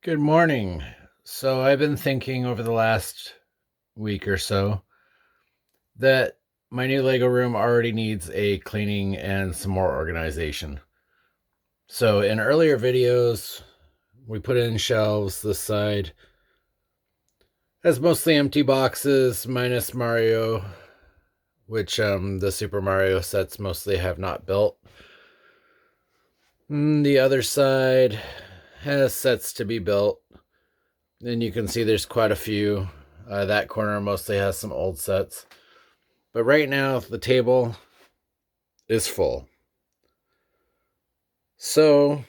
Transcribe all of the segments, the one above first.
Good morning. So I've been thinking over the last week or so that my new Lego room already needs a cleaning and some more organization. So in earlier videos, we put in shelves. This side has mostly empty boxes minus Mario, which the Super Mario sets mostly have not built. The other side has sets to be built. And you can see there's quite a few. That corner mostly has some old sets. But right now, the table is full. So,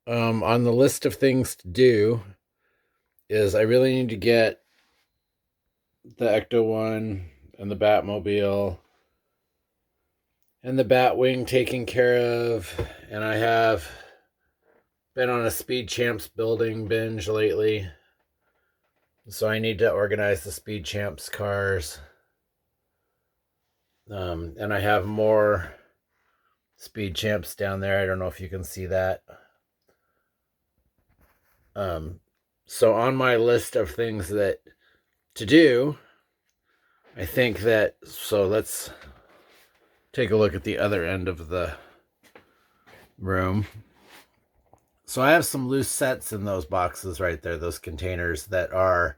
on the list of things to do is I really need to get the Ecto One and the Batmobile and the Batwing taken care of. And I have been on a Speed Champs building binge lately. So I need to organize the Speed Champs cars. And I have more Speed Champs down there. I don't know if you can see that. Um, so on my list of things that to do, I think that, so let's take a look at the other end of the room. So I have some loose sets in those boxes right there, those containers that are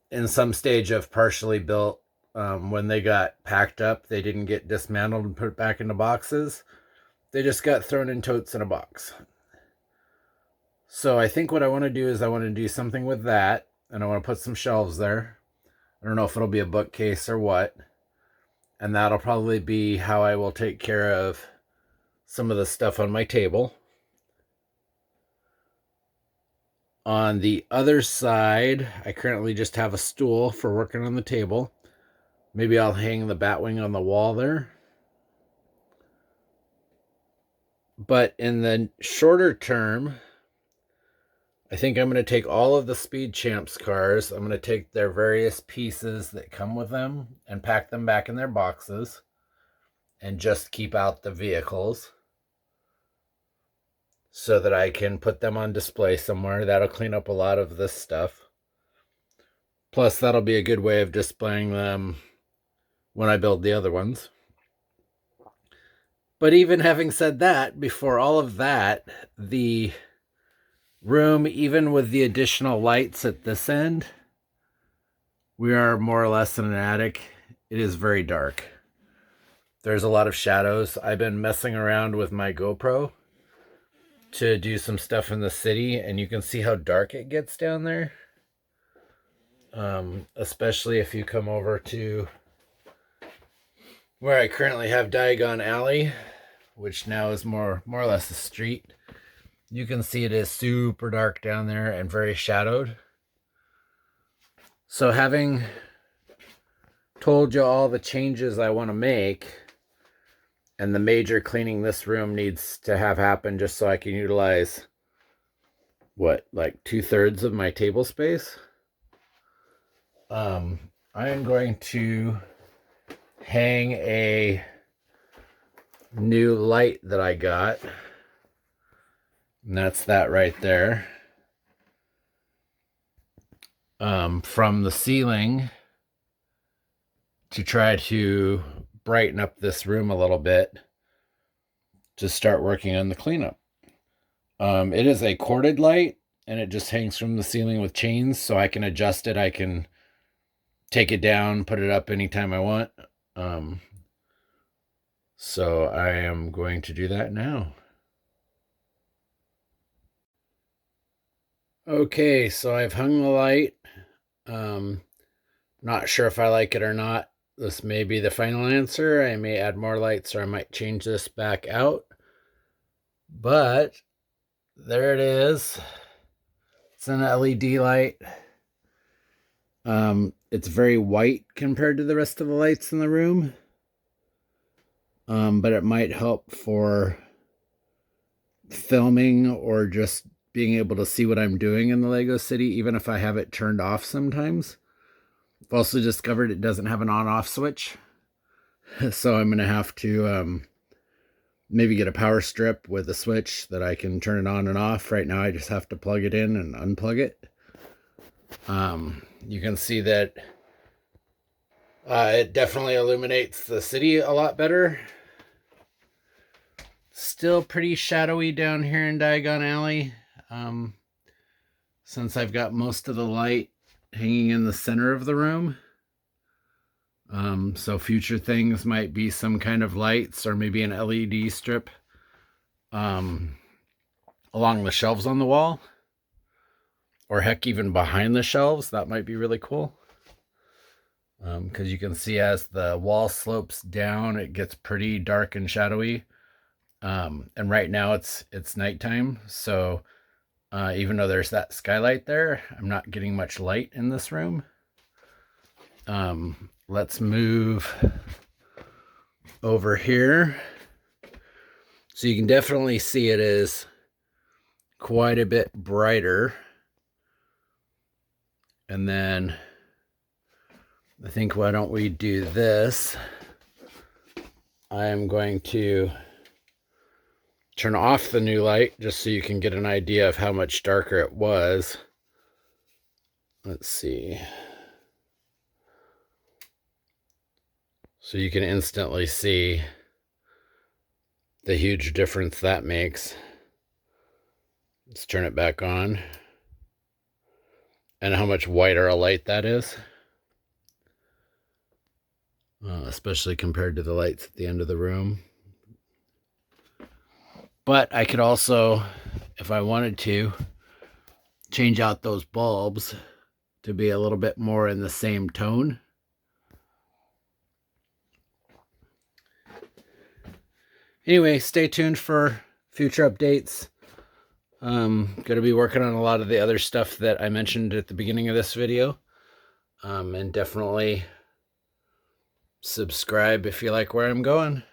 in some stage of partially built. When they got packed up, they didn't get dismantled and put back into boxes. They just got thrown in totes in a box. So I think what I want to do is I want to do something with that, and I want to put some shelves there. I don't know if it'll be a bookcase or what. And that'll probably be how I will take care of some of the stuff on my table. On the other side, I currently just have a stool for working on the table. Maybe I'll hang the Batwing on the wall there. But in the shorter term, I think I'm going to take all of the Speed Champs cars. I'm going to take their various pieces that come with them and pack them back in their boxes and just keep out the vehicles so that I can put them on display somewhere. That'll clean up a lot of this stuff. Plus, that'll be a good way of displaying them when I build the other ones. But even having said that, before all of that, the room, even with the additional lights at this end, we are more or less in an attic. It is very dark. There's a lot of shadows. I've been messing around with my GoPro to do some stuff in the city, and you can see how dark it gets down there. Especially if you come over to where I currently have Diagon Alley, which now is more or less a street. You can see it is super dark down there and very shadowed. So having told you all the changes I want to make, and the major cleaning this room needs to have happen just so I can utilize, like 2/3 of my table space. I am going to hang a new light that I got. And that's that right there. From the ceiling to try to brighten up this room a little bit to start working on the cleanup. It is a corded light, and it just hangs from the ceiling with chains, so I can adjust it. I can take it down, put it up anytime I want. So I am going to do that now. Okay, so I've hung the light. Not sure if I like it or not. This may be the final answer. I may add more lights, or I might change this back out. But there it is. It's an LED light. It's very white compared to the rest of the lights in the room. But it might help for filming or just being able to see what I'm doing in the Lego City, even if I have it turned off sometimes. I've also discovered it doesn't have an on-off switch. So I'm going to have to maybe get a power strip with a switch that I can turn it on and off. Right now I just have to plug it in and unplug it. You can see that it definitely illuminates the city a lot better. Still pretty shadowy down here in Diagon Alley, since I've got most of the light hanging in the center of the room. So future things might be some kind of lights or maybe an LED strip along the shelves on the wall, or heck, even behind the shelves. That might be really cool, because you can see as the wall slopes down, it gets pretty dark and shadowy. And right now it's nighttime, so even though there's that skylight there, I'm not getting much light in this room. Let's move over here. So you can definitely see it is quite a bit brighter. And then I think, why don't we do this? I am going to turn off the new light just so you can get an idea of how much darker it was. Let's see. So you can instantly see the huge difference that makes. Let's turn it back on. And how much whiter a light that is. Especially compared to the lights at the end of the room. But I could also, if I wanted to, change out those bulbs to be a little bit more in the same tone. Anyway, stay tuned for future updates. Going to be working on a lot of the other stuff that I mentioned at the beginning of this video. And definitely subscribe if you like where I'm going.